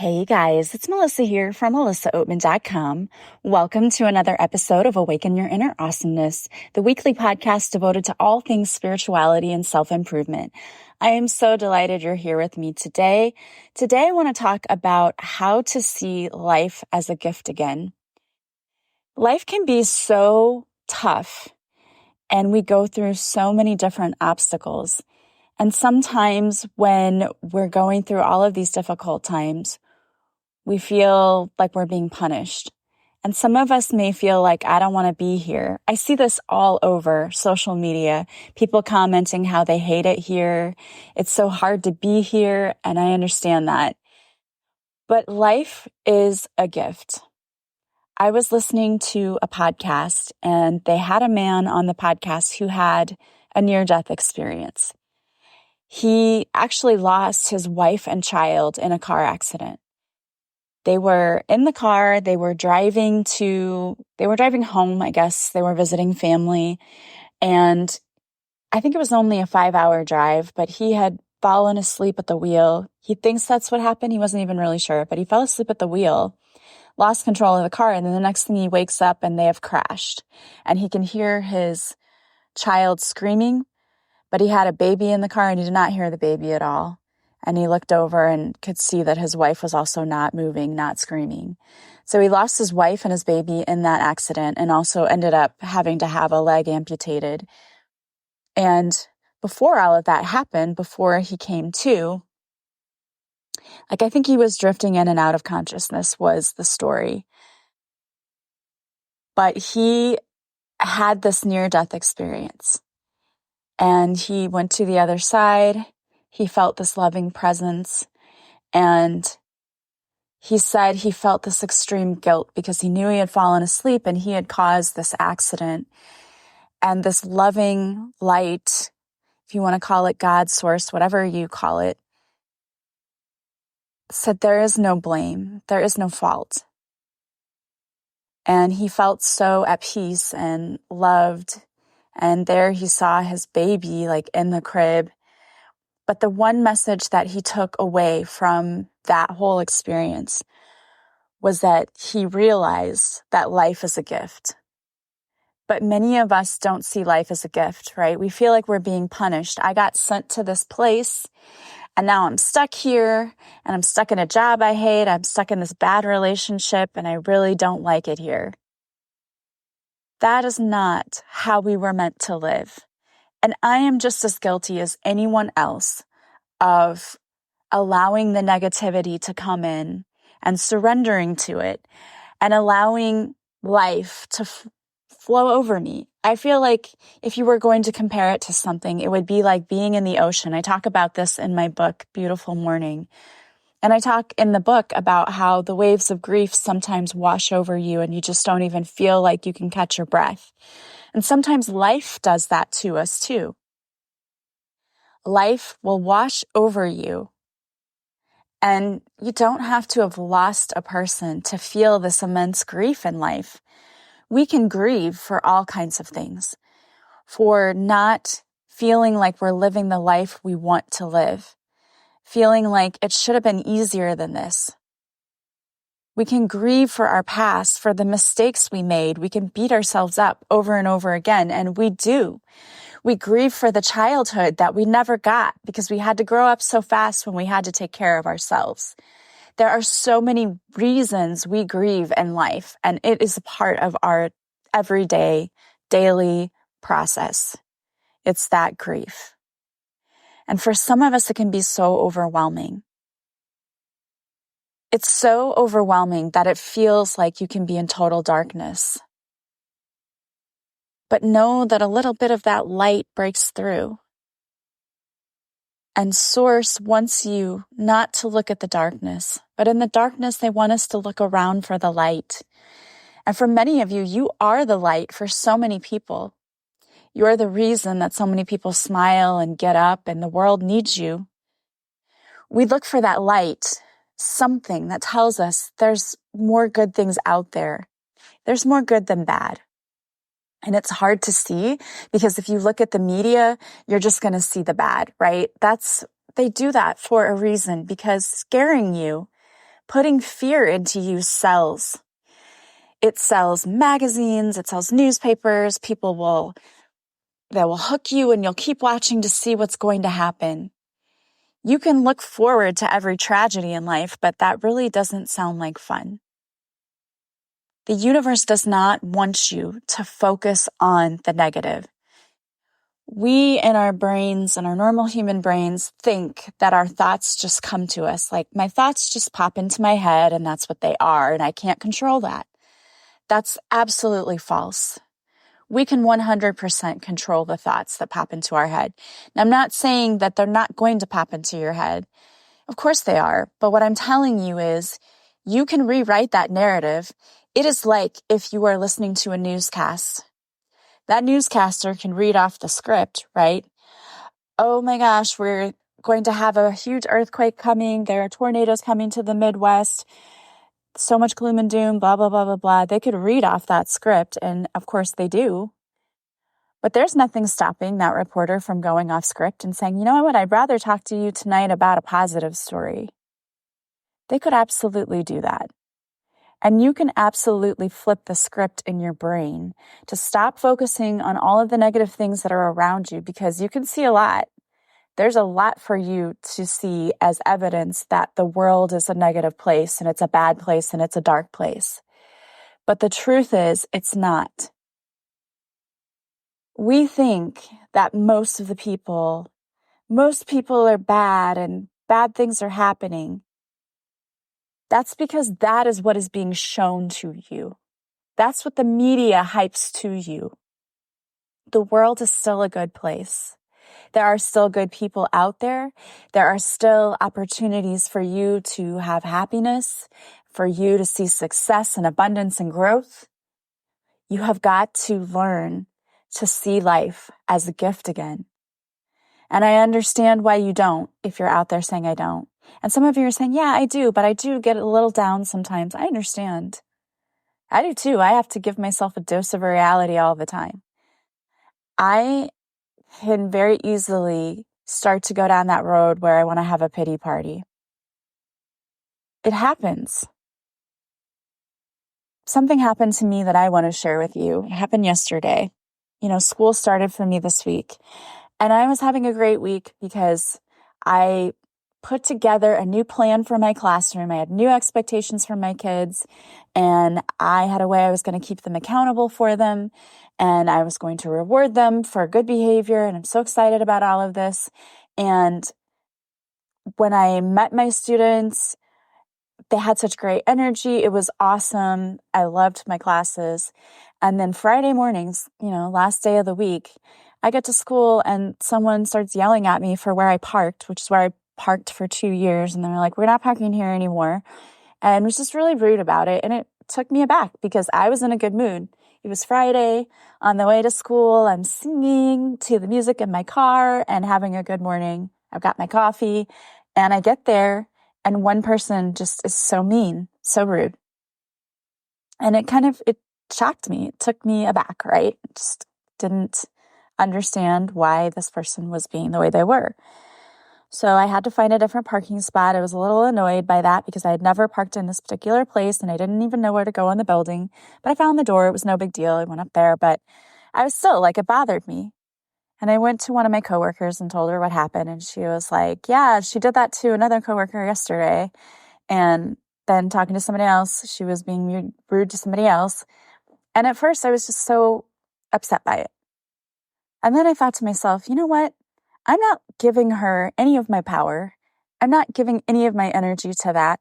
Hey guys, it's Melissa here from melissaoatman.com. Welcome to another episode of Awaken Your Inner Awesomeness, the weekly podcast devoted to all things spirituality and self-improvement. I am so delighted you're here with me today. Today I want to talk about how to see life as a gift again. Life can be so tough and we go through so many different obstacles. And sometimes when we're going through all of these difficult times, we feel like we're being punished. And some of us may feel like, I don't want to be here. I see this all over social media, people commenting how they hate it here. It's so hard to be here. And I understand that. But life is a gift. I was listening to a podcast and they had a man on the podcast who had a near-death experience. He actually lost his wife and child in a car accident. They were in the car, they were driving home, I guess. They were visiting family. And I think it was only a 5-hour drive, but he had fallen asleep at the wheel. He thinks that's what happened. He wasn't even really sure, but he fell asleep at the wheel, lost control of the car. And then the next thing he wakes up and they have crashed. And he can hear his child screaming, but he had a baby in the car and he did not hear the baby at all. And he looked over and could see that his wife was also not moving, not screaming. So he lost his wife and his baby in that accident and also ended up having to have a leg amputated. And before all of that happened, before he came to, I think he was drifting in and out of consciousness was the story. But he had this near-death experience. And he went to the other side. He felt this loving presence. And he said he felt this extreme guilt because he knew he had fallen asleep and he had caused this accident. And this loving light, if you want to call it God, source, whatever you call it, said there is no blame. There is no fault. And he felt so at peace and loved. And there he saw his baby in the crib. But the one message that he took away from that whole experience was that he realized that life is a gift. But many of us don't see life as a gift, right? We feel like we're being punished. I got sent to this place and now I'm stuck here and I'm stuck in a job I hate. I'm stuck in this bad relationship and I really don't like it here. That is not how we were meant to live. And I am just as guilty as anyone else of allowing the negativity to come in and surrendering to it and allowing life to flow over me. I feel like if you were going to compare it to something, it would be like being in the ocean. I talk about this in my book, Beautiful Morning. And I talk in the book about how the waves of grief sometimes wash over you and you just don't even feel like you can catch your breath. And sometimes life does that to us too. Life will wash over you. And you don't have to have lost a person to feel this immense grief in life. We can grieve for all kinds of things, for not feeling like we're living the life we want to live, feeling like it should have been easier than this. We can grieve for our past, for the mistakes we made. We can beat ourselves up over and over again, and we do. We grieve for the childhood that we never got because we had to grow up so fast when we had to take care of ourselves. There are so many reasons we grieve in life, and it is a part of our everyday, daily process. It's that grief. And for some of us, it can be so overwhelming. It's so overwhelming that it feels like you can be in total darkness. But know that a little bit of that light breaks through. And Source wants you not to look at the darkness, but in the darkness, they want us to look around for the light. And for many of you, you are the light for so many people. You're the reason that so many people smile and get up and the world needs you. We look for that light, something that tells us there's more good things out there. There's more good than bad. And it's hard to see because if you look at the media, you're just going to see the bad, right? They do that for a reason because scaring you Putting fear into you sells. It sells magazines, it sells newspapers. They will hook you and you'll keep watching to see what's going to happen. You can look forward to every tragedy in life, but that really doesn't sound like fun. The universe does not want you to focus on the negative. We in our brains, in our normal human brains, think that our thoughts just come to us. Like, my thoughts just pop into my head and that's what they are, and I can't control that. That's absolutely false. We can 100% control the thoughts that pop into our head. Now, I'm not saying that they're not going to pop into your head. Of course they are. But what I'm telling you is you can rewrite that narrative. It is like if you are listening to a newscast. That newscaster can read off the script, right? Oh my gosh, we're going to have a huge earthquake coming. There are tornadoes coming to the Midwest. So much gloom and doom, blah, blah, blah, blah, blah. They could read off that script, and of course they do. But there's nothing stopping that reporter from going off script and saying, you know what, I'd rather talk to you tonight about a positive story. They could absolutely do that. And you can absolutely flip the script in your brain to stop focusing on all of the negative things that are around you, because you can see a lot. There's a lot for you to see as evidence that the world is a negative place and it's a bad place and it's a dark place. But the truth is, it's not. We think that most people are bad and bad things are happening. That's because that is what is being shown to you. That's what the media hypes to you. The world is still a good place. There are still good people out there. There are still opportunities for you to have happiness, for you to see success and abundance and growth. You have got to learn to see life as a gift again. And I understand why you don't, if you're out there saying I don't. And some of you are saying, yeah, I do, but I do get a little down sometimes. I understand. I do too. I have to give myself a dose of reality all the time. I can very easily start to go down that road where I want to have a pity party. It happens. Something happened to me that I want to share with you. It happened yesterday. School started for me this week. And I was having a great week because I put together a new plan for my classroom. I had new expectations for my kids, and I had a way I was going to keep them accountable for them, and I was going to reward them for good behavior. And I'm so excited about all of this. And when I met my students, they had such great energy. It was awesome. I loved my classes. And then Friday mornings, last day of the week, I get to school and someone starts yelling at me for where I parked, which is where I parked for 2 years. And they're like, we're not parking here anymore. And was just really rude about it. And it took me aback because I was in a good mood. It was Friday. On the way to school, I'm singing to the music in my car and having a good morning. I've got my coffee and I get there and one person just is so mean, so rude. And it shocked me. It took me aback, right? Just didn't understand why this person was being the way they were. So I had to find a different parking spot. I was a little annoyed by that because I had never parked in this particular place and I didn't even know where to go in the building. But I found the door. It was no big deal. I went up there, but I was still it bothered me. And I went to one of my coworkers and told her what happened. And she was like, yeah, she did that to another coworker yesterday. And then talking to somebody else, she was being rude to somebody else. And at first I was just so upset by it. And then I thought to myself, you know what? I'm not giving her any of my power. I'm not giving any of my energy to that.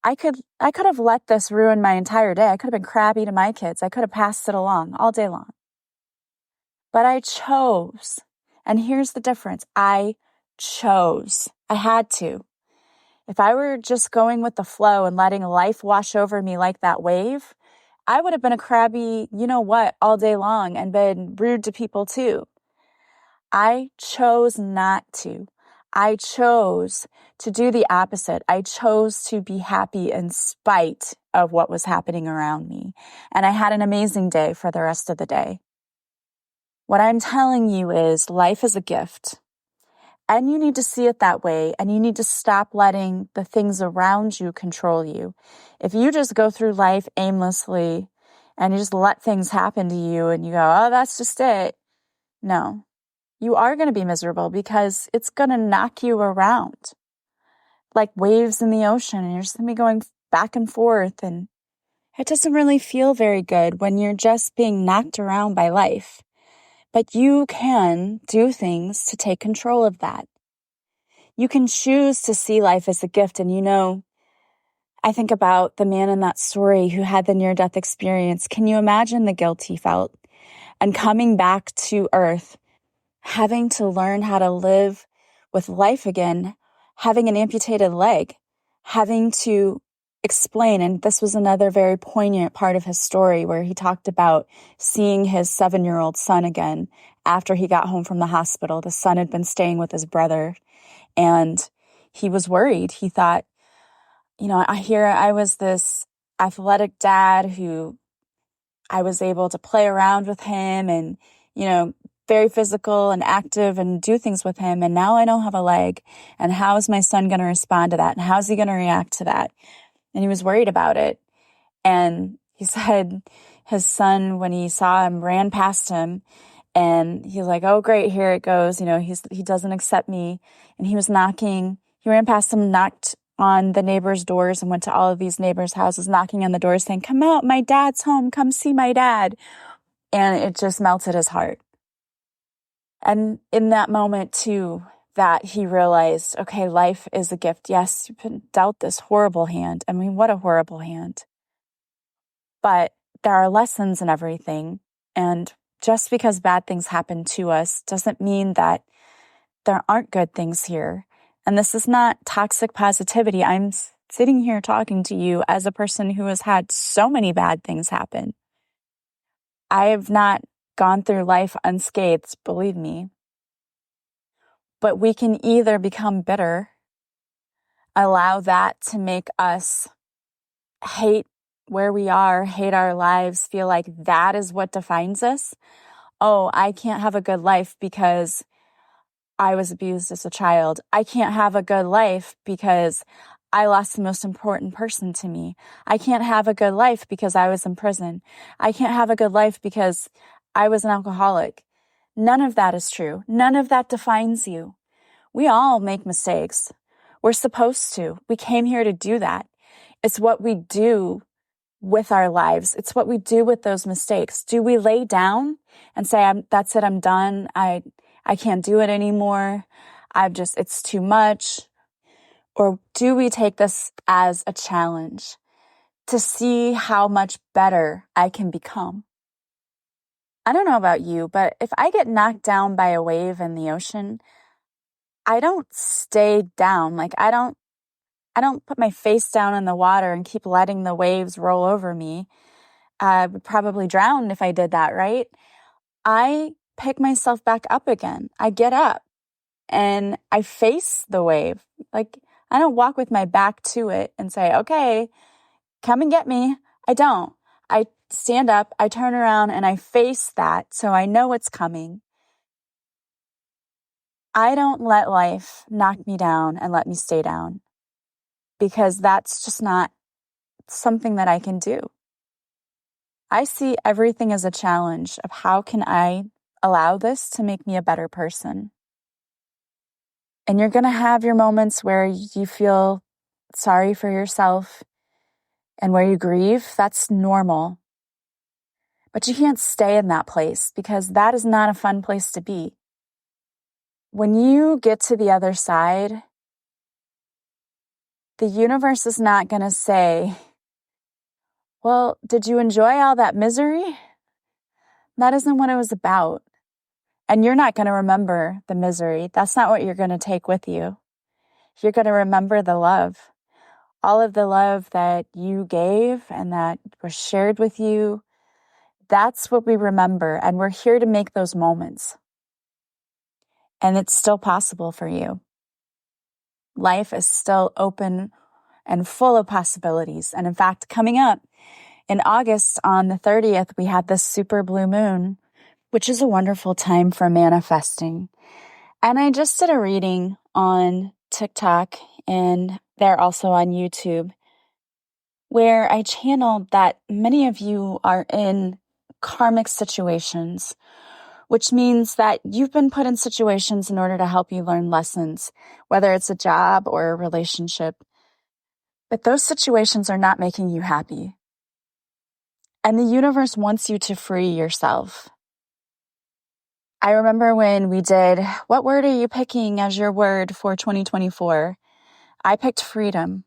I could have let this ruin my entire day. I could have been crabby to my kids. I could have passed it along all day long. But I chose. And here's the difference. I chose. I had to. If I were just going with the flow and letting life wash over me like that wave, I would have been a crabby, all day long and been rude to people too. I chose not to. I chose to do the opposite. I chose to be happy in spite of what was happening around me. And I had an amazing day for the rest of the day. What I'm telling you is life is a gift. And you need to see it that way, and you need to stop letting the things around you control you. If you just go through life aimlessly and you just let things happen to you and you go, oh, that's just it. No, you are going to be miserable because it's going to knock you around like waves in the ocean, and you're just going to be going back and forth. And it doesn't really feel very good when you're just being knocked around by life. But you can do things to take control of that. You can choose to see life as a gift. And I think about the man in that story who had the near-death experience. Can you imagine the guilt he felt? And coming back to earth, having to learn how to live with life again, having an amputated leg, having to explain. And this was another very poignant part of his story where he talked about seeing his 7-year-old son again after he got home from the hospital. The son had been staying with his brother, and he was worried. He thought, I was this athletic dad who I was able to play around with him and, very physical and active and do things with him. And now I don't have a leg. And how is my son going to respond to that? And how's he going to react to that? And he was worried about it. And he said his son, when he saw him, ran past him. And he's like, oh, great, here it goes. He doesn't accept me. And he was knocking. He ran past him, knocked on the neighbors' doors, and went to all of these neighbors' houses, knocking on the doors, saying, come out, my dad's home. Come see my dad. And it just melted his heart. And in that moment, too, that he realized, okay, life is a gift. Yes, you've been dealt this horrible hand. I mean, what a horrible hand. But there are lessons in everything. And just because bad things happen to us doesn't mean that there aren't good things here. And this is not toxic positivity. I'm sitting here talking to you as a person who has had so many bad things happen. I have not gone through life unscathed, believe me. But we can either become bitter, allow that to make us hate where we are, hate our lives, feel like that is what defines us. Oh, I can't have a good life because I was abused as a child. I can't have a good life because I lost the most important person to me. I can't have a good life because I was in prison. I can't have a good life because I was an alcoholic. None of that is true. None of that defines you. We all make mistakes. We're supposed to. We came here to do that. It's what we do with our lives. It's what we do with those mistakes. Do we lay down and say, that's it, I'm done. I can't do it anymore. It's too much. Or do we take this as a challenge to see how much better I can become? I don't know about you, but if I get knocked down by a wave in the ocean, I don't stay down. Like I don't put my face down in the water and keep letting the waves roll over me. I would probably drown if I did that, right? I pick myself back up again. I get up and I face the wave. Like I don't walk with my back to it and say, okay, come and get me. I don't. I stand up, I turn around, and I face that so I know it's coming. I don't let life knock me down and let me stay down because that's just not something that I can do. I see everything as a challenge of how can I allow this to make me a better person. And you're going to have your moments where you feel sorry for yourself and where you grieve. That's normal. But you can't stay in that place because that is not a fun place to be. When you get to the other side, the universe is not going to say, well, did you enjoy all that misery? That isn't what it was about. And you're not going to remember the misery. That's not what you're going to take with you. You're going to remember the love. All of the love that you gave and that was shared with you. That's what we remember. And we're here to make those moments. And it's still possible for you. Life is still open and full of possibilities. And in fact, coming up in August on the 30th, we had this super blue moon, which is a wonderful time for manifesting. And I just did a reading on TikTok, and they're also on YouTube, where I channeled that many of you are in karmic situations, which means that you've been put in situations in order to help you learn lessons, whether it's a job or a relationship. But those situations are not making you happy. And the universe wants you to free yourself. I remember when we did, what word are you picking as your word for 2024? I picked freedom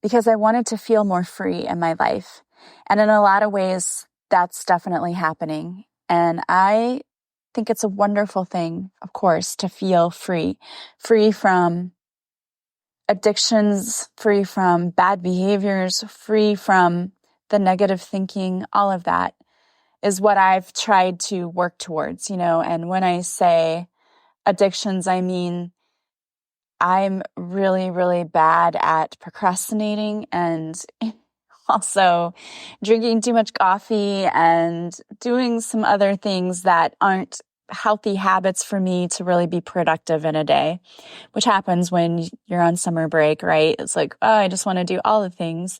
because I wanted to feel more free in my life. And in a lot of ways, that's definitely happening. And I think it's a wonderful thing, of course, to feel free from addictions, free from bad behaviors, free from the negative thinking. All of that is what I've tried to work towards, and when I say addictions, I mean, I'm really, really bad at procrastinating and also drinking too much coffee and doing some other things that aren't healthy habits for me to really be productive in a day, which happens when you're on summer break, right? It's like, oh, I just want to do all the things.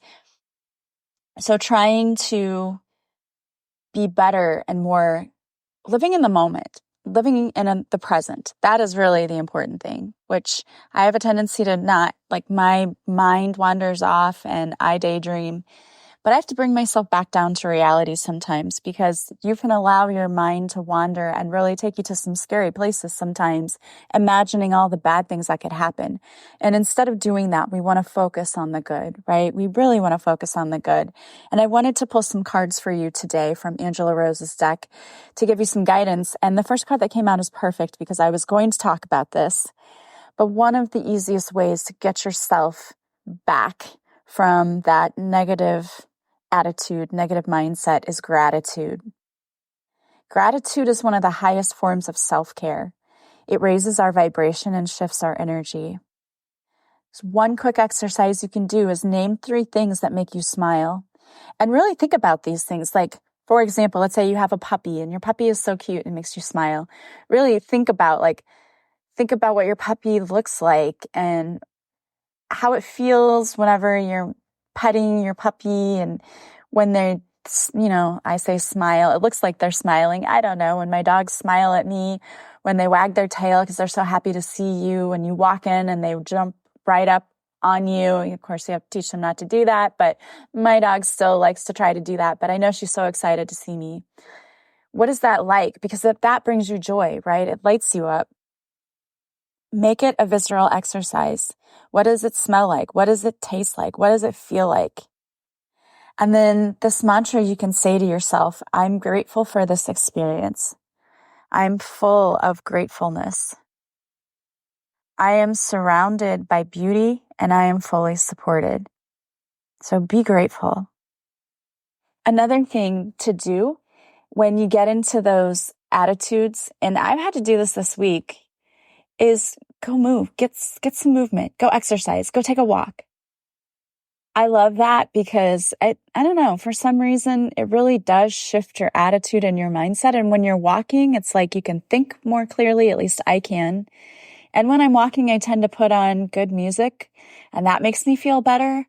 So trying to be better and more living in the moment, living in the present. That is really the important thing, which I have a tendency to not, like my mind wanders off and I daydream. But I have to bring myself back down to reality sometimes, because you can allow your mind to wander and really take you to some scary places sometimes, imagining all the bad things that could happen. And instead of doing that, we want to focus on the good, right? We really want to focus on the good. And I wanted to pull some cards for you today from Angela Rose's deck to give you some guidance. And the first card that came out is perfect because I was going to talk about this. But one of the easiest ways to get yourself back from that negative attitude, negative mindset is gratitude. Gratitude is one of the highest forms of self-care. It raises our vibration and shifts our energy. So one quick exercise you can do is name 3 things that make you smile. And really think about these things. Like, for example, let's say you have a puppy and your puppy is so cute and makes you smile. Really think about what your puppy looks like and how it feels whenever you're petting your puppy, and when they, I say smile, it looks like they're smiling. I don't know. When my dogs smile at me, when they wag their tail because they're so happy to see you, when you walk in and they jump right up on you. Of course, you have to teach them not to do that, but my dog still likes to try to do that. But I know she's so excited to see me. What is that like? Because that brings you joy, right? It lights you up. Make it a visceral exercise. What does it smell like? What does it taste like? What does it feel like? And then this mantra you can say to yourself, I'm grateful for this experience. I'm full of gratefulness. I am surrounded by beauty and I am fully supported. So be grateful. Another thing to do when you get into those attitudes, and I've had to do this week, is go move, get some movement, go exercise, go take a walk. I love that because I don't know, for some reason, it really does shift your attitude and your mindset. And when you're walking, it's like you can think more clearly, at least I can. And when I'm walking, I tend to put on good music and that makes me feel better.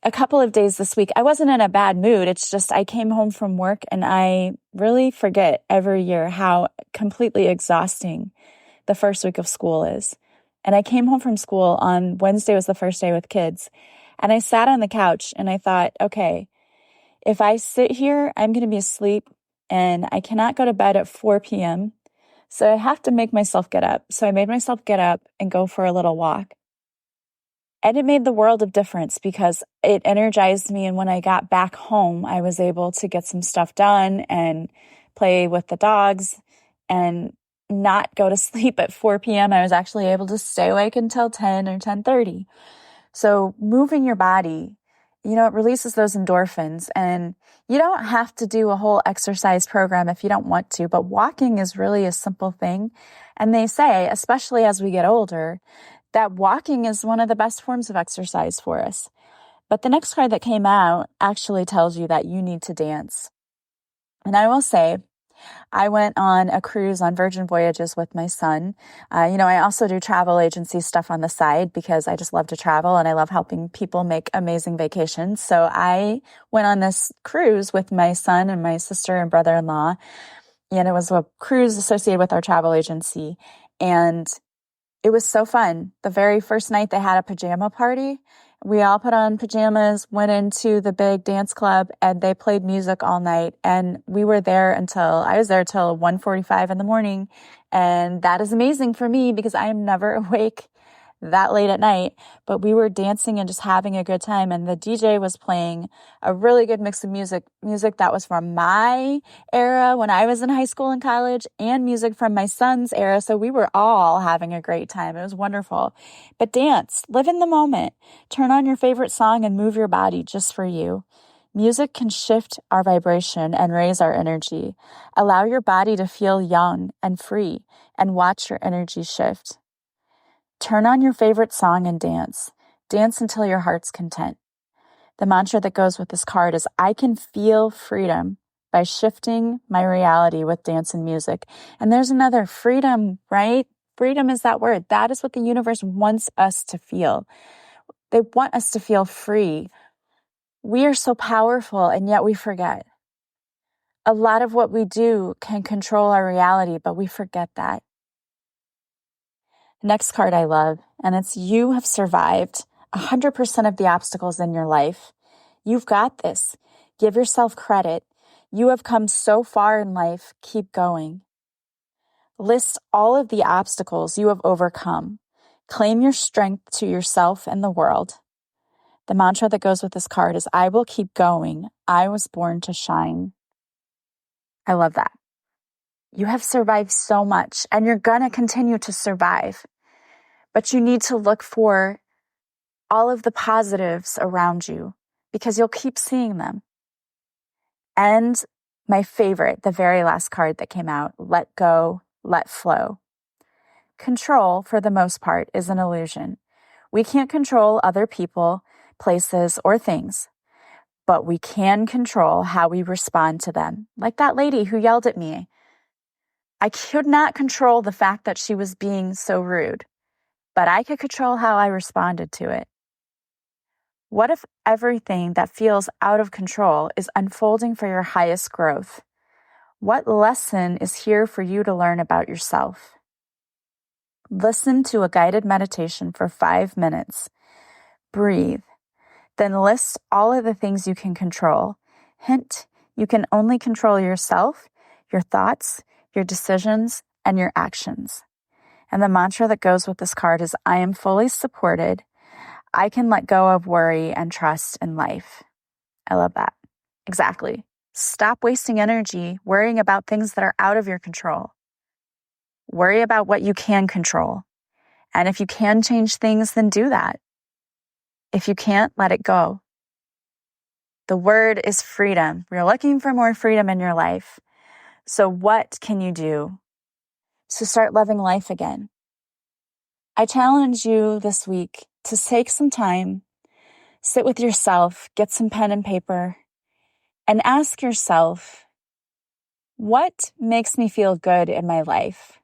A couple of days this week, I wasn't in a bad mood. It's just I came home from work and I really forget every year how completely exhausting the first week of school is. And I came home from school on Wednesday was the first day with kids. And I sat on the couch and I thought, okay, if I sit here, I'm going to be asleep and I cannot go to bed at 4 p.m. So I have to make myself get up. So I made myself get up and go for a little walk. And it made the world of difference because it energized me. And when I got back home, I was able to get some stuff done and play with the dogs and not go to sleep at 4 p.m. I was actually able to stay awake until 10 or 10:30. So moving your body, it releases those endorphins, and you don't have to do a whole exercise program if you don't want to, but walking is really a simple thing. And they say, especially as we get older, that walking is one of the best forms of exercise for us. But the next card that came out actually tells you that you need to dance. And I will say, I went on a cruise on Virgin Voyages with my son. I also do travel agency stuff on the side because I just love to travel and I love helping people make amazing vacations. So I went on this cruise with my son and my sister and brother-in-law, and it was a cruise associated with our travel agency. And it was so fun. The very first night they had a pajama party. We all put on pajamas, went into the big dance club, and they played music all night. And I was there till 1:45 in the morning. And that is amazing for me because I am never awake that late at night. But we were dancing and just having a good time. And the DJ was playing a really good mix of music that was from my era when I was in high school and college, and music from my son's era. So we were all having a great time. It was wonderful. But dance, live in the moment, turn on your favorite song and move your body just for you. Music can shift our vibration and raise our energy. Allow your body to feel young and free and watch your energy shift. Turn on your favorite song and dance. Dance until your heart's content. The mantra that goes with this card is, I can feel freedom by shifting my reality with dance and music. And there's another freedom, right? Freedom is that word. That is what the universe wants us to feel. They want us to feel free. We are so powerful, and yet we forget. A lot of what we do can control our reality, but we forget that. Next card I love, and it's, you have survived 100% of the obstacles in your life. You've got this. Give yourself credit. You have come so far in life. Keep going. List all of the obstacles you have overcome. Claim your strength to yourself and the world. The mantra that goes with this card is, I will keep going. I was born to shine. I love that. You have survived so much, and you're going to continue to survive. But you need to look for all of the positives around you because you'll keep seeing them. And my favorite, the very last card that came out, let go, let flow. Control, for the most part, is an illusion. We can't control other people, places, or things, but we can control how we respond to them. Like that lady who yelled at me. I could not control the fact that she was being so rude, but I could control how I responded to it. What if everything that feels out of control is unfolding for your highest growth? What lesson is here for you to learn about yourself? Listen to a guided meditation for 5 minutes. Breathe. Then list all of the things you can control. Hint, you can only control yourself, your thoughts, your decisions, and your actions. And the mantra that goes with this card is, I am fully supported. I can let go of worry and trust in life. I love that. Exactly. Stop wasting energy worrying about things that are out of your control. Worry about what you can control. And if you can change things, then do that. If you can't, let it go. The word is freedom. You're looking for more freedom in your life. So what can you do to start loving life again? I challenge you this week to take some time, sit with yourself, get some pen and paper, and ask yourself, what makes me feel good in my life?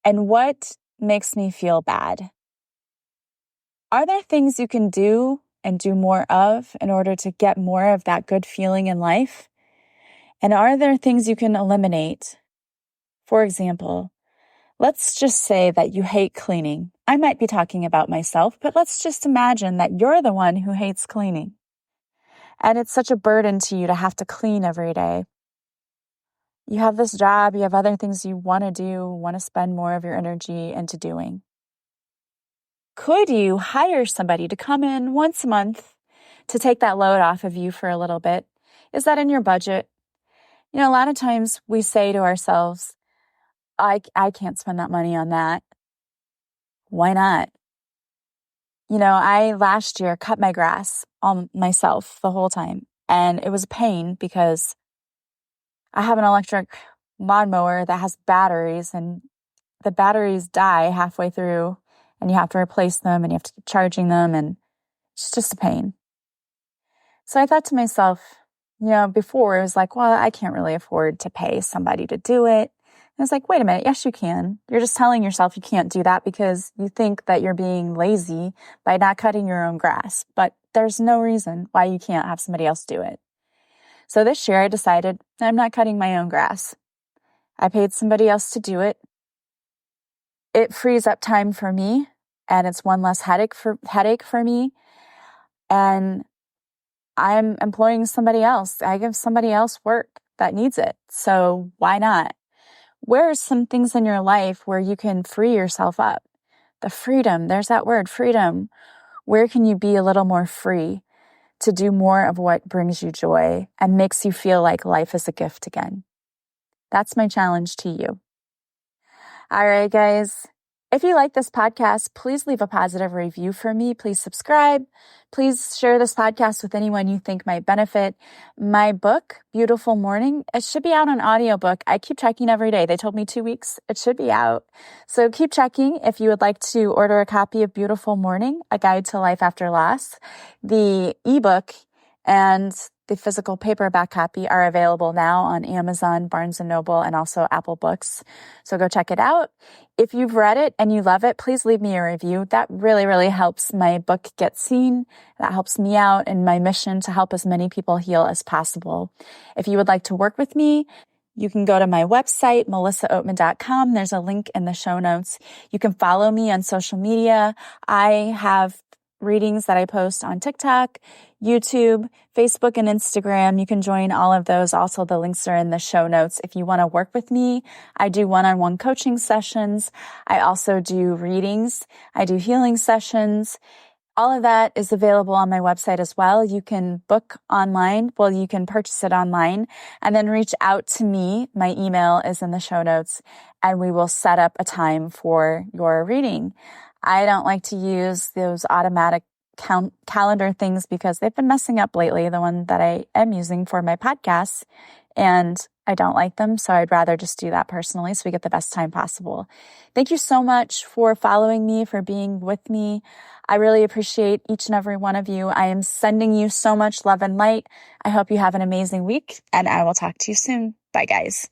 And what makes me feel bad? Are there things you can do and do more of in order to get more of that good feeling in life? And are there things you can eliminate? For example, let's just say that you hate cleaning. I might be talking about myself, but let's just imagine that you're the one who hates cleaning. And it's such a burden to you to have to clean every day. You have this job, you have other things you want to do, want to spend more of your energy into doing. Could you hire somebody to come in once a month to take that load off of you for a little bit? Is that in your budget? A lot of times we say to ourselves, I can't spend that money on that. Why not? I last year cut my grass on myself the whole time. And it was a pain because I have an electric lawnmower that has batteries, and the batteries die halfway through, and you have to replace them and you have to keep charging them, and it's just a pain. So I thought to myself, Before it was like, well, I can't really afford to pay somebody to do it. And it's like, wait a minute. Yes, you can. You're just telling yourself you can't do that because you think that you're being lazy by not cutting your own grass. But there's no reason why you can't have somebody else do it. So this year I decided I'm not cutting my own grass. I paid somebody else to do it. It frees up time for me, and it's one less headache for me. And I'm employing somebody else. I give somebody else work that needs it. So why not? Where are some things in your life where you can free yourself up? The freedom, there's that word, freedom. Where can you be a little more free to do more of what brings you joy and makes you feel like life is a gift again? That's my challenge to you. All right, guys. If you like this podcast, please leave a positive review for me. Please subscribe. Please share this podcast with anyone you think might benefit. My book, Beautiful Morning, it should be out on audiobook. I keep checking every day. They told me 2 weeks. It should be out. So keep checking if you would like to order a copy of Beautiful Morning, A Guide to Life After Loss. The ebook and the physical paperback copy are available now on Amazon, Barnes & Noble, and also Apple Books. So go check it out. If you've read it and you love it, please leave me a review. That really, really helps my book get seen. That helps me out in my mission to help as many people heal as possible. If you would like to work with me, you can go to my website, melissaoatman.com. There's a link in the show notes. You can follow me on social media. I have readings that I post on TikTok, YouTube, Facebook, and Instagram. You can join all of those. Also, the links are in the show notes. If you want to work with me, I do one-on-one coaching sessions. I also do readings. I do healing sessions. All of that is available on my website as well. You can book online. Well, you can purchase it online and then reach out to me. My email is in the show notes, and we will set up a time for your reading. I don't like to use those automatic calendar things because they've been messing up lately, the one that I am using for my podcasts, and I don't like them. So I'd rather just do that personally so we get the best time possible. Thank you so much for following me, for being with me. I really appreciate each and every one of you. I am sending you so much love and light. I hope you have an amazing week, and I will talk to you soon. Bye, guys.